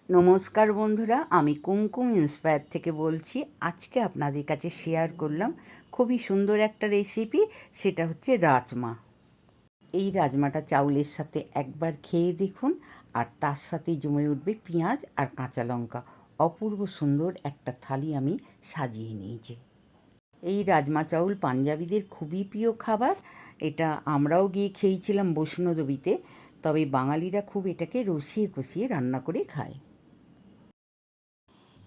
নমস্কার বন্ধুরা, আমি কুমকুম ইন্সপায়ার থেকে বলছি। আজকে আপনাদের কাছে শেয়ার করলাম খুবই সুন্দর একটা রেসিপি, সেটা হচ্ছে রাজমা। এই রাজমাটা চাউলের সাথে একবার খেয়ে দেখুন, আর তার সাথেই জমে উঠবে পেঁয়াজ আর কাঁচা লঙ্কা। অপূর্ব সুন্দর একটা থালি আমি সাজিয়ে নিয়েছি। এই রাজমা চাউল পাঞ্জাবিদের খুবই প্রিয় খাবার। এটা আমরাও গিয়ে খেয়েছিলাম বৈষ্ণোদেবীতে, তবে বাঙালিরা খুব এটাকে রসিয়ে কষিয়ে রান্না করে খায়।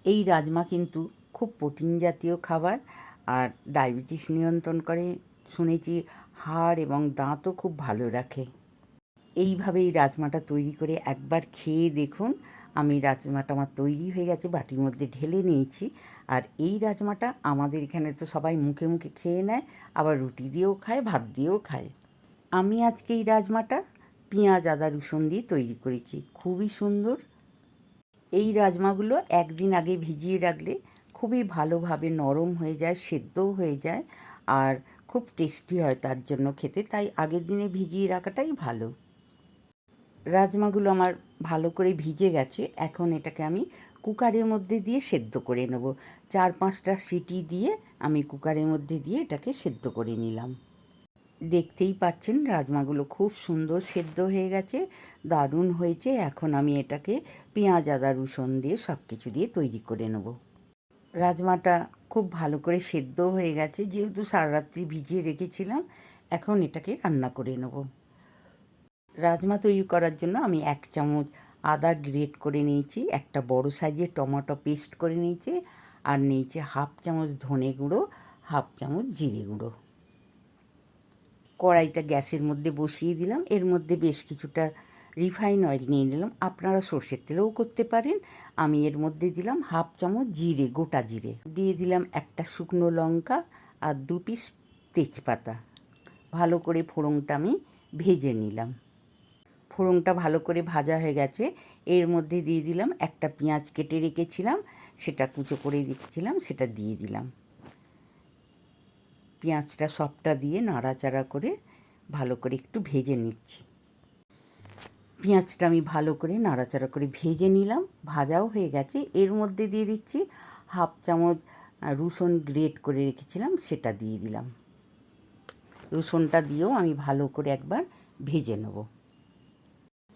এই রাজমা কিন্তু খুব প্রোটিন জাতীয় খাবার, আর ডায়াবেটিস নিয়ন্ত্রণ করে শুনেছি। হাড় এবং দাঁতও খুব ভালো রাখে। এইভাবে এই রাজমাটা তৈরি করে একবার খেয়ে দেখুন। আমি রাজমাটা আমার তৈরি হয়ে গেছে, বাটির মধ্যে ঢেলে নিয়েছি। আর এই রাজমাটা আমাদের এখানে তো সবাই মুখে মুখে খেয়ে নেয়, আবার রুটি দিয়েও খায়, ভাত দিয়েও খায়। আমি আজকে এই রাজমাটা পেঁয়াজ আদা রসুন দিয়ে তৈরি করেছি, খুবই সুন্দর। এই রাজমাগুলো একদিন আগে ভিজিয়ে রাখলে খুবই ভালোভাবে নরম হয়ে যায়, সেদ্ধও হয়ে যায়, আর খুব টেস্টি হয় তার জন্য খেতে। তাই আগের দিনে ভিজিয়ে রাখাটাই ভালো। রাজমাগুলো আমার ভালো করে ভিজে গেছে। এখন এটাকে আমি কুকারের মধ্যে দিয়ে সেদ্ধ করে নেব। 4-5টা সিটি দিয়ে আমি কুকারের মধ্যে দিয়ে এটাকে সেদ্ধ করে নিলাম। দেখতেই পাচ্ছেন রাজমাগুলো খুব সুন্দর সেদ্ধ হয়ে গেছে, দারুণ হয়েছে। এখন আমি এটাকে পেঁয়াজ আদা রসুন দিয়ে সব কিছু দিয়ে তৈরি করে নেব। রাজমাটা খুব ভালো করে সেদ্ধ হয়ে গেছে, যেহেতু সারা রাত্রি ভিজিয়ে রেখেছিলাম। এখন এটাকে রান্না করে নেব। রাজমা তৈরি করার জন্য আমি 1 চামচ আদা গ্রেট করে নিয়েছি, একটা বড় সাইজের টমেটো পেস্ট করে নিয়েছি, আর নিয়েছি 1/2 চামচ ধনে গুঁড়ো, 1/2 চামচ জিরে গুঁড়ো। কড়াইটা গ্যাসের মধ্যে বসিয়ে দিলাম। এর মধ্যে বেশ কিছুটা রিফাইন অয়েল নিয়ে নিলাম, আপনারা সর্ষের তেলেও করতে পারেন। আমি এর মধ্যে দিলাম 1/2 চামচ জিরে, গোটা জিরে দিয়ে দিলাম, একটা শুকনো লঙ্কা আর 2 পিস তেজপাতা। ভালো করে ফোড়নটা আমি ভেজে নিলাম। ফোড়নটা ভালো করে ভাজা হয়ে গেছে। এর মধ্যে দিয়ে দিলাম একটা পেঁয়াজ কেটে রেখেছিলাম, সেটা কুচো করে রেখেছিলাম, সেটা দিয়ে দিলাম। পেঁয়াজটা সবটা দিয়ে নাড়াচাড়া করে ভালো করে একটু ভেজে নিচ্ছি। পেঁয়াজটা আমি ভালো করে নাড়াচাড়া করে ভেজে নিলাম, ভাজাও হয়ে গেছে। এর মধ্যে দিয়ে দিচ্ছি 1/2 চামচ রসুন গ্রেট করে রেখেছিলাম, সেটা দিয়ে দিলাম। রসুনটা দিয়েও আমি ভালো করে একবার ভেজে নেব।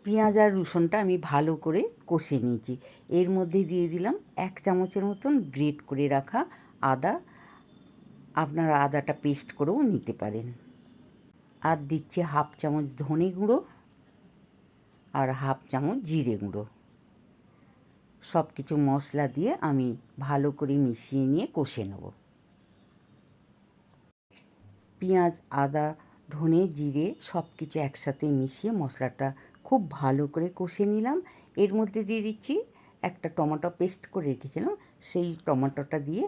পেঁয়াজ আর রসুনটা আমি ভালো করে কষে নিয়েছি। এর মধ্যে দিয়ে দিলাম 1 চামচের মতন গ্রেট করে রাখা আদা। আপনারা আদাটা পেস্ট করেও নিতে পারেন। আর দিচ্ছি 1/2 চামচ ধনে গুঁড়ো আর 1/2 চামচ জিরে গুঁড়ো। সব কিছু মশলা দিয়ে আমি ভালো করে মিশিয়ে নিয়ে কষে নেব। পেঁয়াজ আদা ধনে জিরে সব কিছু একসাথে মিশিয়ে মশলাটা খুব ভালো করে কষে নিলাম। এর মধ্যে দিয়ে দিচ্ছি একটা টমেটো পেস্ট করে রেখেছিলাম, সেই টমেটোটা দিয়ে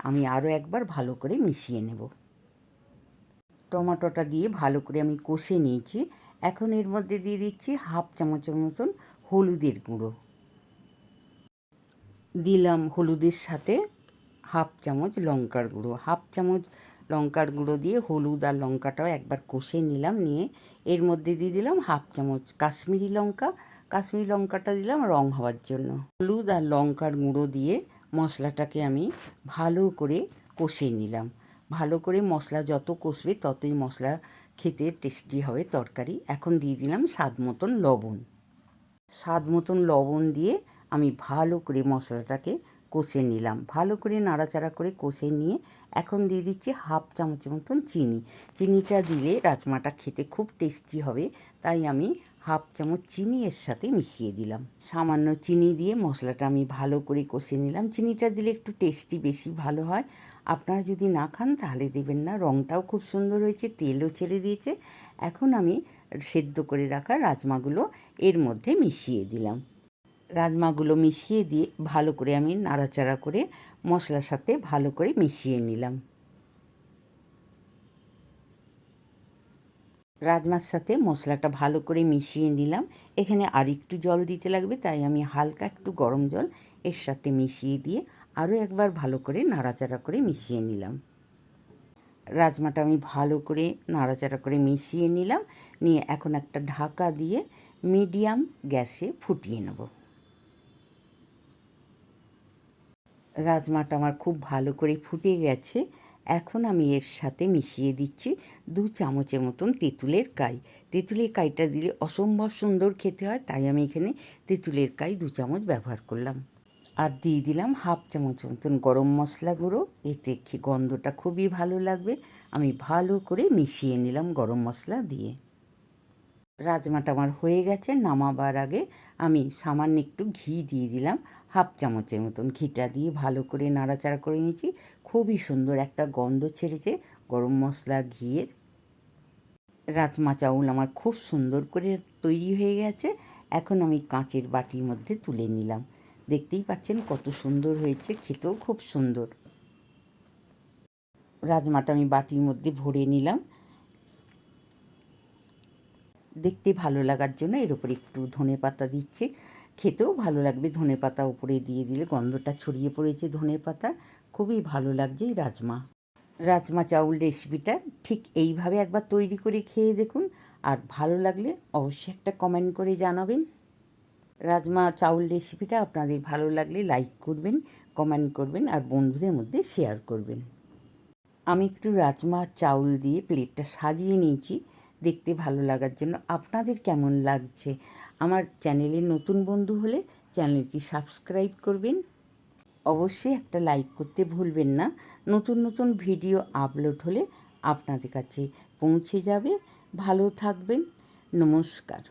আমি আরও একবার ভালো করে মিশিয়ে নেব। টমেটোটা দিয়ে ভালো করে আমি কষে নিয়েছি। এখন এর মধ্যে দিয়ে দিচ্ছি 1/2 চামচের মতন হলুদের গুঁড়ো। দিলাম হলুদের সাথে 1/2 চামচ লঙ্কার গুঁড়ো। 1/2 চামচ লঙ্কার গুঁড়ো দিয়ে হলুদ আর লঙ্কাটাও একবার কষে নিলাম। নিয়ে এর মধ্যে দিয়ে দিলাম 1/2 চামচ কাশ্মীরি লঙ্কা। কাশ্মীরি লঙ্কাটা দিলাম রং হওয়ার জন্য। হলুদ আর লঙ্কার গুঁড়ো দিয়ে মশলাটাকে আমি ভালো করে কষে নিলাম। ভালো করে মশলা যত কষবে ততই মশলা খেতে টেস্টি হবে তরকারি। এখন দিয়ে দিলাম স্বাদ মতন লবণ। স্বাদ মতন লবণ দিয়ে আমি ভালো করে মশলাটাকে কষে নিলাম। ভালো করে নাড়াচাড়া করে কষে নিয়ে এখন দিয়ে দিচ্ছি 1/2 চামচের মতন চিনি। চিনিটা দিলে রাজমাটা খেতে খুব টেস্টি হবে, তাই আমি 1/2 চামচ চিনি এর সাথে মিশিয়ে দিলাম। সামান্য চিনি দিয়ে মশলাটা আমি ভালো করে কষে নিলাম। চিনিটা দিলে একটু টেস্টি বেশি ভালো হয়। আপনারা যদি না খান তাহলে দেবেন না। রঙটাও খুব সুন্দর হয়েছে, তেলও ছেড়ে দিয়েছে। এখন আমি সেদ্ধ করে রাখা রাজমাগুলো এর মধ্যে মিশিয়ে দিলাম। রাজমাগুলো মিশিয়ে দিয়ে ভালো করে আমি নাড়াচাড়া করে মশলার সাথে ভালো করে মিশিয়ে নিলাম। রাজমার সাথে মশলাটা ভালো করে মিশিয়ে নিলাম। এখানে আর একটু জল দিতে লাগবে, তাই আমি হালকা একটু গরম জল এর সাথে মিশিয়ে দিয়ে আরও একবার ভালো করে নাড়াচাড়া করে মিশিয়ে নিলাম। রাজমাটা আমি ভালো করে নাড়াচাড়া করে মিশিয়ে নিলাম। নিয়ে এখন একটা ঢাকা দিয়ে মিডিয়াম গ্যাসে ফুটিয়ে নেব। রাজমাটা আমার খুব ভালো করে ফুটে গেছে। এখন আমি এর সাথে মিশিয়ে দিচ্ছি 2 চামচের মতন তেঁতুলের কাই। তেঁতুলের কাইটা দিলে অসম্ভব সুন্দর খেতে হয়, তাই আমি এখানে তেঁতুলের কাই 2 চামচ ব্যবহার করলাম। আর দিয়ে দিলাম 1/2 চামচ মতন গরম মশলা গুঁড়ো, এতে গন্ধটা খুবই ভালো লাগবে। আমি ভালো করে মিশিয়ে নিলাম গরম মশলা দিয়ে। রাজমাটা আমার হয়ে গেছে। নামাবার আগে আমি সামান্য একটু ঘি দিয়ে দিলাম, 1/2 চামচের মতন। ঘিটা দিয়ে ভালো করে নাড়াচাড়া করে নিয়েছি। খুবই সুন্দর একটা গন্ধ ছেড়েছে গরম মশলা ঘিয়ের। রাজমা চাউল আমার খুব সুন্দর করে তৈরি হয়ে গেছে। এখন আমি কাঁচের বাটির মধ্যে তুলে নিলাম। দেখতেই পাচ্ছেন কত সুন্দর হয়েছে, খেতেও খুব সুন্দর। রাজমাটা আমি বাটির মধ্যে ভরে নিলাম। দেখতে ভালো লাগার জন্য এর উপরে একটু ধনেপাতা দিচ্ছি, খেতেও ভালো লাগবে। ধনেপাতা উপরে দিয়ে দিলে গন্ধটা ছড়িয়ে পড়েছে ধনেপাতা, খুবই ভালো লাগছে এই রাজমা চাউল রেসিপিটা ঠিক এইভাবে একবার তৈরি করে খেয়ে দেখুন। আর ভালো লাগলে অবশ্যই একটা কমেন্ট করে জানাবেন। রাজমা চাউল রেসিপিটা আপনাদের ভালো লাগলে লাইক করবেন, কমেন্ট করবেন আর বন্ধুদের মধ্যে শেয়ার করবেন। আমি একটু রাজমা চাউল দিয়ে প্লেটটা সাজিয়ে নিয়েছি দেখতে ভালো লাগার জন্য। আপনাদের কেমন লাগছে? আমার চ্যানেলে নতুন বন্ধু হলে চ্যানেলটি সাবস্ক্রাইব করবেন। অবশ্যই একটা লাইক করতে ভুলবেন না। নতুন নতুন ভিডিও আপলোড হলে আপনাদের কাছে পৌঁছে যাবে। ভালো থাকবেন। নমস্কার।